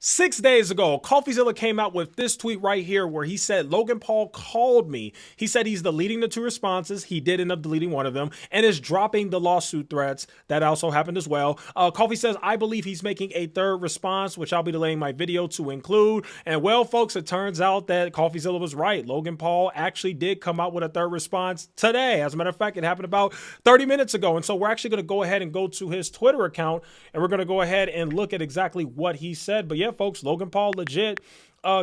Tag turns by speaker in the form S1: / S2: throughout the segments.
S1: 6 days ago, Coffeezilla came out with this tweet right here where he said, Logan Paul called me. He said he's deleting the 2 responses. He did end up deleting one of them and is dropping the lawsuit threats. That also happened as well. Coffee says, I believe he's making a 3rd response, which I'll be delaying my video to include. And well, folks, it turns out that Coffeezilla was right. Logan Paul actually did come out with a 3rd response today. As a matter of fact, it happened about 30 minutes ago. And so we're actually going to go ahead and go to his Twitter account and we're going to go ahead and look at exactly what he said. But yeah, folks, Logan Paul legit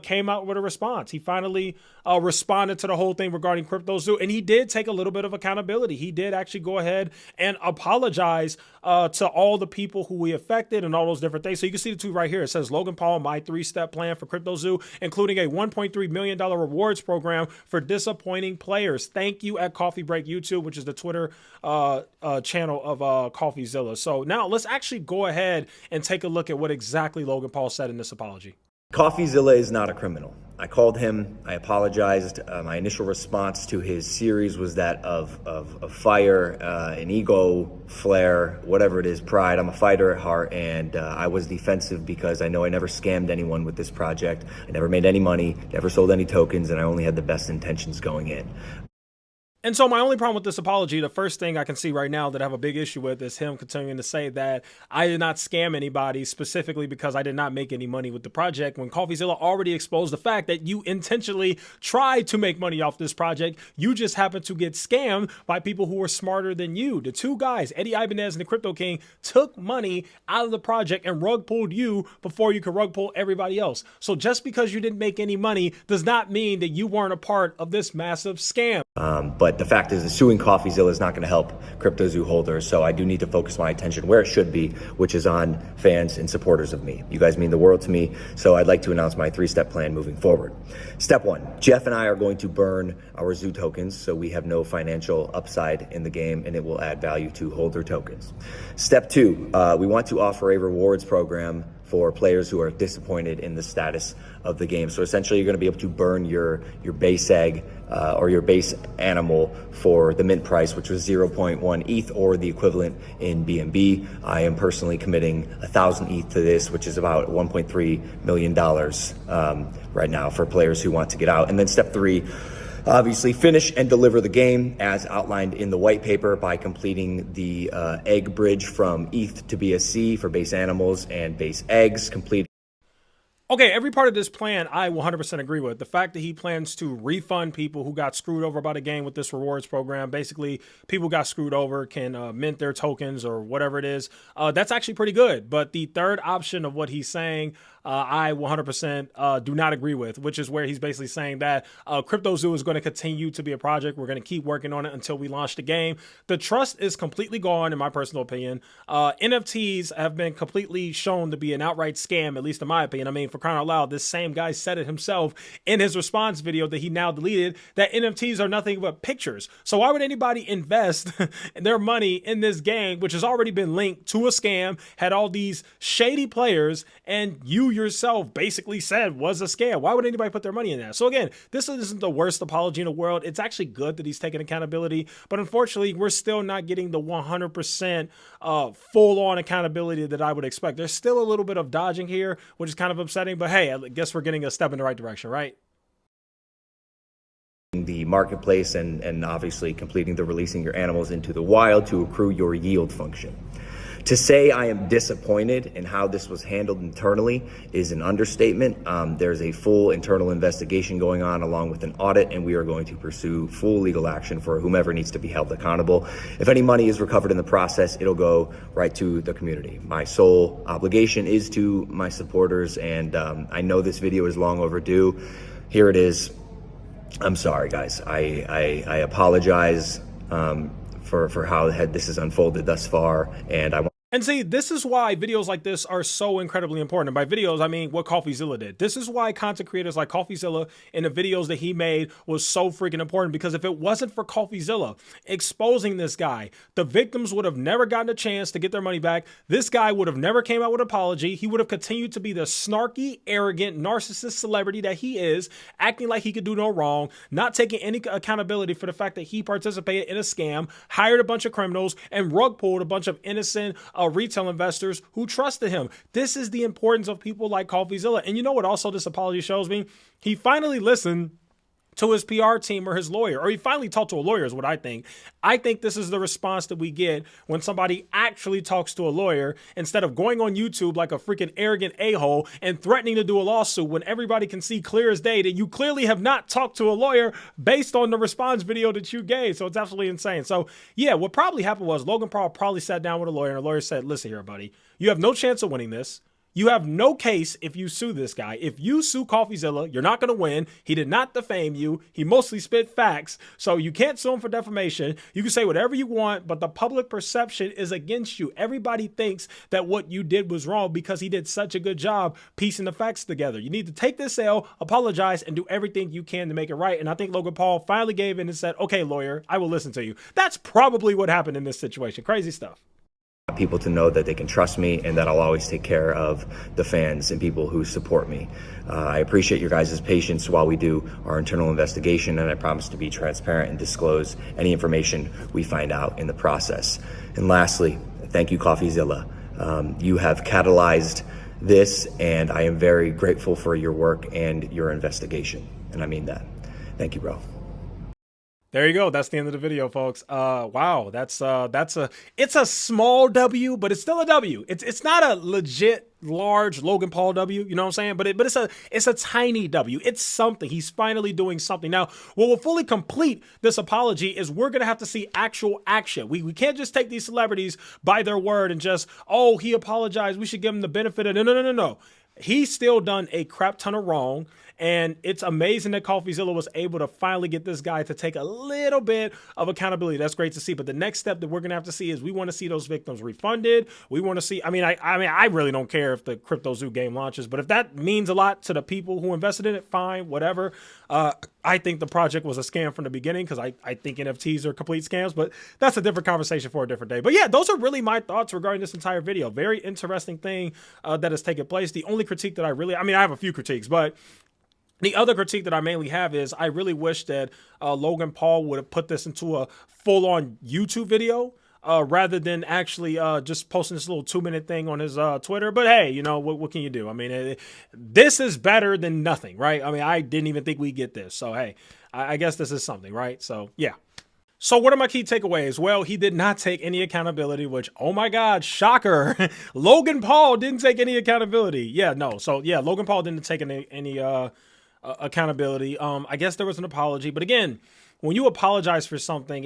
S1: came out with a response. He finally responded to the whole thing regarding CryptoZoo, and he did take a little bit of accountability. He did actually go ahead and apologize to all the people who we affected and all those different things. So you can see the tweet right here. It says, Logan Paul, my 3-step plan for CryptoZoo, including a $1.3 million rewards program for disappointing players. Thank you at Coffee Break YouTube, which is the Twitter channel of Coffeezilla. So now let's actually go ahead and take a look at what exactly Logan Paul said in this apology.
S2: Coffeezilla is not a criminal. I called him, I apologized. My initial response to his series was that of fire, an ego flare, whatever it is, pride. I'm a fighter at heart, and I was defensive because I know I never scammed anyone with this project. I never made any money, never sold any tokens, and I only had the best intentions going in.
S1: And so my only problem with this apology, the first thing I can see right now that I have a big issue with is him continuing to say that I did not scam anybody specifically because I did not make any money with the project, when Coffeezilla already exposed the fact that you intentionally tried to make money off this project. You just happened to get scammed by people who were smarter than you. The 2 guys, Eddie Ibanez and the Crypto King, took money out of the project and rug pulled you before you could rug pull everybody else. So just because you didn't make any money does not mean that you weren't a part of this massive scam.
S2: But the fact is that suing Coffeezilla is not going to help CryptoZoo holders, so I do need to focus my attention where it should be, which is on fans and supporters of me. You guys mean the world to me, so I'd like to announce my 3-step plan moving forward. Step 1, Jeff and I are going to burn our Zoo tokens so we have no financial upside in the game, and it will add value to holder tokens. Step 2, we want to offer a rewards program for players who are disappointed in the status of the game. So essentially you're going to be able to burn your base egg or your base animal for the mint price, which was 0.1 ETH or the equivalent in BNB. I am personally committing 1,000 ETH to this, which is about $1.3 million right now for players who want to get out. And then step 3, obviously finish and deliver the game as outlined in the white paper by completing the egg bridge from ETH to BSC for base animals and base eggs.
S1: Okay, every part of this plan I 100% agree with. The fact that he plans to refund people who got screwed over by the game with this rewards program. Basically, people got screwed over can mint their tokens or whatever it is. That's actually pretty good. But the 3rd option of what he's saying, I 100% do not agree with, which is where he's basically saying that CryptoZoo is going to continue to be a project. We're going to keep working on it until we launch the game. The trust is completely gone, in my personal opinion. NFTs have been completely shown to be an outright scam, at least in my opinion. I mean, for crying out loud, this same guy said it himself in his response video that he now deleted, that NFTs are nothing but pictures. So why would anybody invest their money in this game, which has already been linked to a scam, had all these shady players, and you yourself basically said was a scam? Why would anybody put their money in that? So again, this isn't the worst apology in the world. It's actually good that he's taking accountability, but unfortunately, we're still not getting the 100% full-on accountability that I would expect. There's still a little bit of dodging here, which is kind of upsetting, but hey, I guess we're getting a step in the right direction, right?
S2: The marketplace and obviously completing the releasing your animals into the wild to accrue your yield function. To say I am disappointed in how this was handled internally is an understatement. There's a full internal investigation going on along with an audit, and we are going to pursue full legal action for whomever needs to be held accountable. If any money is recovered in the process, it'll go right to the community. My sole obligation is to my supporters, and I know this video is long overdue. Here it is. I'm sorry, guys. I apologize for how this has unfolded thus far, and I want.
S1: And see, this is why videos like this are so incredibly important. And by videos, I mean what Coffeezilla did. This is why content creators like Coffeezilla and the videos that he made was so freaking important. Because if it wasn't for Coffeezilla exposing this guy, the victims would have never gotten a chance to get their money back. This guy would have never came out with an apology. He would have continued to be the snarky, arrogant, narcissist celebrity that he is, acting like he could do no wrong, not taking any accountability for the fact that he participated in a scam, hired a bunch of criminals, and rug pulled a bunch of innocent retail investors who trusted him. This is the importance of people like Coffeezilla. And you know what also this apology shows me? He finally listened to his PR team or his lawyer, or he finally talked to a lawyer is what I think. I think this is the response that we get when somebody actually talks to a lawyer instead of going on YouTube like a freaking arrogant a-hole and threatening to do a lawsuit when everybody can see clear as day that you clearly have not talked to a lawyer based on the response video that you gave. So it's absolutely insane. So yeah, what probably happened was Logan Paul probably sat down with a lawyer and the lawyer said, listen here, buddy, you have no chance of winning this. You have no case if you sue this guy. If you sue Coffeezilla, you're not going to win. He did not defame you. He mostly spit facts. So you can't sue him for defamation. You can say whatever you want, but the public perception is against you. Everybody thinks that what you did was wrong because he did such a good job piecing the facts together. You need to take this L, apologize, and do everything you can to make it right. And I think Logan Paul finally gave in and said, okay, lawyer, I will listen to you. That's probably what happened in this situation. Crazy stuff.
S2: People to know that they can trust me and that I'll always take care of the fans and people who support me. I appreciate your guys' patience while we do our internal investigation, and I promise to be transparent and disclose any information we find out in the process. And lastly, thank you, Coffeezilla. You have catalyzed this, and I am very grateful for your work and your investigation. And I mean that. Thank you, bro.
S1: There you go. That's the end of the video, folks. Wow, it's a small W, but it's still a W. It's not a legit large Logan Paul W, you know what I'm saying? But it's a tiny W. It's something. He's finally doing something. Now, what will fully complete this apology is we're gonna have to see actual action. We can't just take these celebrities by their word and just, oh, he apologized, we should give him the benefit of no. He's still done a crap ton of wrong. And it's amazing that Coffeezilla was able to finally get this guy to take a little bit of accountability. That's great to see. But the next step that we're going to have to see is we want to see those victims refunded. We want to see, I really don't care if the CryptoZoo game launches, but if that means a lot to the people who invested in it, fine, whatever. I think the project was a scam from the beginning because I think NFTs are complete scams, but that's a different conversation for a different day. But yeah, those are really my thoughts regarding this entire video. Very interesting thing that has taken place. The only critique that I have a few critiques, but the other critique that I mainly have is I really wish that Logan Paul would have put this into a full-on YouTube video rather than actually just posting this little 2-minute thing on his Twitter. But hey, you know, what can you do? I mean, this is better than nothing, right? I mean, I didn't even think we'd get this. So hey, I guess this is something, right? So yeah. So what are my key takeaways? Well, he did not take any accountability, which, oh my God, shocker. Logan Paul didn't take any accountability. Yeah, no. So yeah, Logan Paul didn't take any accountability. I guess there was an apology, but again, when you apologize for something,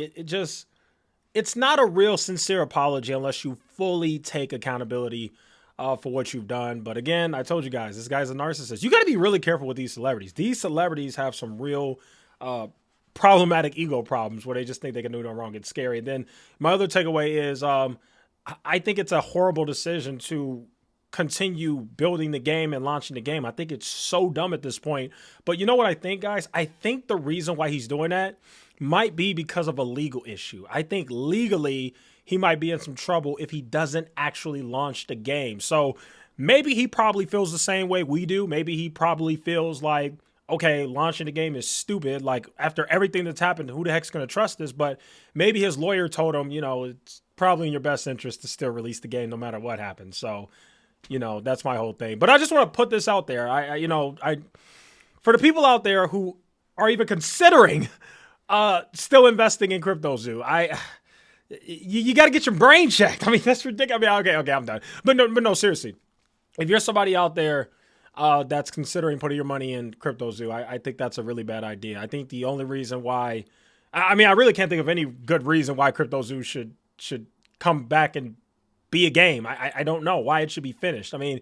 S1: it's not a real sincere apology unless you fully take accountability for what you've done. But again, I told you guys, this guy's a narcissist. You got to be really careful with these celebrities. These celebrities have some real problematic ego problems where they just think they can do no wrong. It's scary. And then my other takeaway is I think it's a horrible decision to continue building the game and launching the game. I think it's so dumb at this point. But you know what I think, guys? I think the reason why he's doing that might be because of a legal issue. I think legally he might be in some trouble if he doesn't actually launch the game. So maybe he probably feels the same way we do. Maybe he probably feels like, okay, launching the game is stupid. Like, after everything that's happened, who the heck's going to trust this? But maybe his lawyer told him, you know, it's probably in your best interest to still release the game no matter what happens. So, you know, that's my whole thing. But I just want to put this out there. For the people out there who are even considering still investing in CryptoZoo, you got to get your brain checked. I mean, that's ridiculous. I mean, okay, I'm done. But no, seriously, if you're somebody out there that's considering putting your money in CryptoZoo, I think that's a really bad idea. I think the only reason why, I really can't think of any good reason why CryptoZoo should come back and be a game. I don't know why it should be finished. I mean,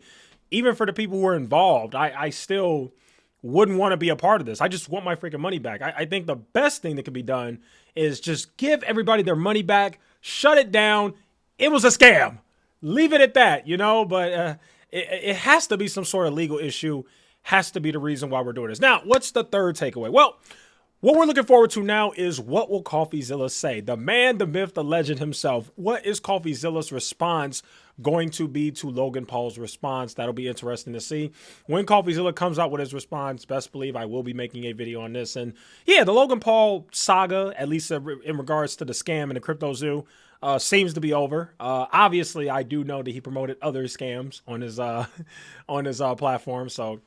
S1: even for the people who are involved, I still wouldn't want to be a part of this. I just want my freaking money back. I think the best thing that can be done is just give everybody their money back, shut it down. It was a scam. Leave it at that, you know, but it has to be some sort of legal issue, has to be the reason why we're doing this. Now, what's the third takeaway? Well, what we're looking forward to now is what will Coffeezilla say? The man, the myth, the legend himself. What is Coffeezilla's response going to be to Logan Paul's response? That'll be interesting to see. When Coffeezilla comes out with his response, best believe I will be making a video on this. And yeah, the Logan Paul saga, at least in regards to the scam and the CryptoZoo, seems to be over. Obviously, I do know that he promoted other scams on his on his platform, so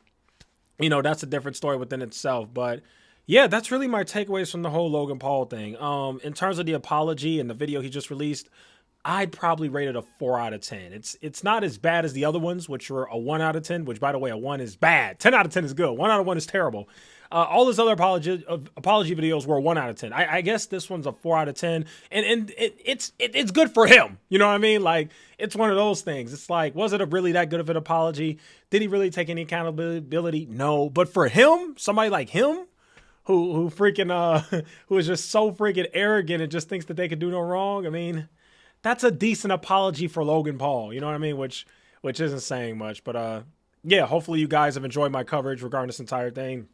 S1: that's a different story within itself. But yeah, that's really my takeaways from the whole Logan Paul thing. In terms of the apology and the video he just released, I'd probably rate it a 4 out of 10. It's not as bad as the other ones, which were a 1 out of 10. Which, by the way, a 1 is bad. 10 out of 10 is good. 1 out of 1 is terrible. All his other apology videos were 1 out of 10. I guess this one's a 4 out of 10, and it's good for him. You know what I mean? Like, it's one of those things. It's like, was it a really that good of an apology? Did he really take any accountability? No. But for him, somebody like him, who freaking who is just so freaking arrogant and just thinks that they could do no wrong. I mean, that's a decent apology for Logan Paul. You know what I mean? Which isn't saying much. But yeah, hopefully you guys have enjoyed my coverage regarding this entire thing.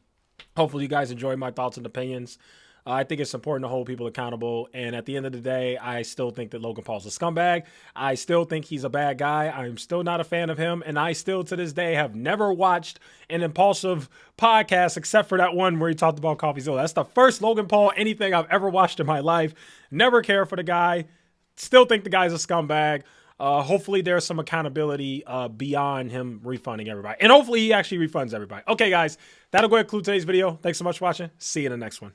S1: Hopefully you guys enjoy my thoughts and opinions. I think it's important to hold people accountable. And at the end of the day, I still think that Logan Paul's a scumbag. I still think he's a bad guy. I'm still not a fan of him. And I still, to this day, have never watched an impulsive podcast except for that one where he talked about Coffeezilla. That's the first Logan Paul anything I've ever watched in my life. Never cared for the guy. Still think the guy's a scumbag. Hopefully there's some accountability beyond him refunding everybody. And hopefully he actually refunds everybody. Okay, guys, that'll go ahead and conclude today's video. Thanks so much for watching. See you in the next one.